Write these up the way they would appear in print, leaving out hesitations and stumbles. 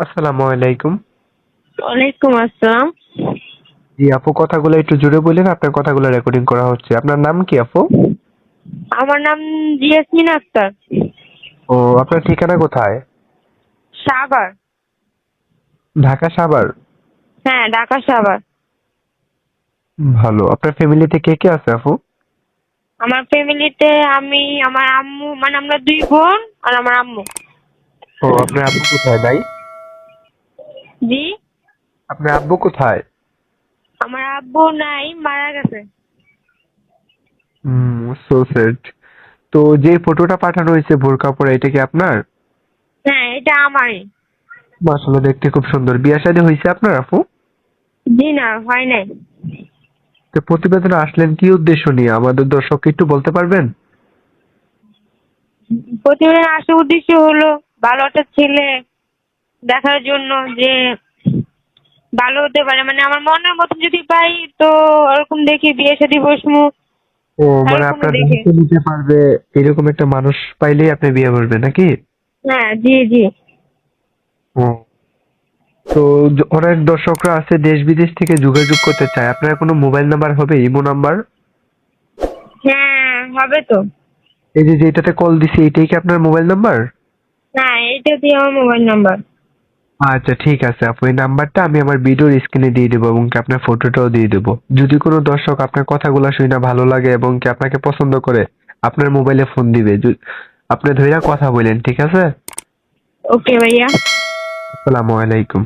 আসসালামু আলাইকুম। ওয়ালাইকুম আসসালাম। জি আপু, কথাগুলো একটু জোরে বললেন, আপনার কথাগুলো রেকর্ডিং করা হচ্ছে। আপনার নাম কি আপু? আমার নাম জিয়াসমিন আক্তার। ও, আপনার ঠিকানা কোথায়? সাভার। ঢাকা সাভার। হ্যাঁ, ঢাকা সাভার। ভালো। আপনার ফ্যামিলিতে কে কে আছে আপু? আমার ফ্যামিলিতে আমি, আমার আম্মু, মানে আমরা দুই বোন আর আমার আম্মু। ও, আপনার আব্বু কোথায় নাই? জি। আপনার আব্বু কোথায়? আমার আব্বু নাই, মারা গেছে। So sad. তো যে ফটোটা পাঠানো হয়েছে বোরকা পরে, এটা কি আপনার? হ্যাঁ, এটা আমারই। মাশাআল্লাহ, দেখতে খুব সুন্দর। বিয়ে শাদী হয়েছে আপনার আপু? জি না, হয় নাই। তো প্রতিবেদনে আসলেন কি উদ্দেশ্য নিয়ে, আমাদের দর্শককে একটু বলতে পারবেন? প্রতিদিন আসার উদ্দেশ্য হলো ভালো একটা ছেলে দেখার জন্য, যে ভালো হতে পারে, মানে আমার মনের মতন যদি পাই তো ওরকম দেখি বিয়ে শাদী বসমু, ও, মানে এরকম আপনার দেখে। দায়িত্ব নিতে পারবে এরকম একটা মানুষ পাইলেই আপনি বিয়ে করবেন নাকি? হ্যাঁ, জি জি। ও, তো অনেক দর্শকরা আছে দেশ বিদেশ থেকে যোগাযোগ করতে চায়, আপনার কোনো মোবাইল নাম্বার হবে, ইমো নাম্বার? হ্যাঁ, হবে তো। এই যে যেটাতে কল দিছি, এটাই কি আপনার মোবাইল নাম্বার? হ্যাঁ, এটা দিয়ে আমার মোবাইল নাম্বার। আচ্ছা ঠিক আছে আপু, এই নাম্বারটা আমি আমার ভিডিওর স্ক্রিনে দিয়ে দেবো এবং কি আপনার ফটোটাও দিয়ে দেবো। যদি কোনো দর্শক আপনার কথাগুলো শুনে ভালো লাগে এবং কি আপনাকে পছন্দ করে, আপনার মোবাইলে ফোন দিবে। আপনি ধইরা কথা বলেন, ঠিক আছে? ওকে ভাইয়া। আসসালামু আলাইকুম।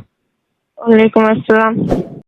ওয়ালাইকুম আসসালাম।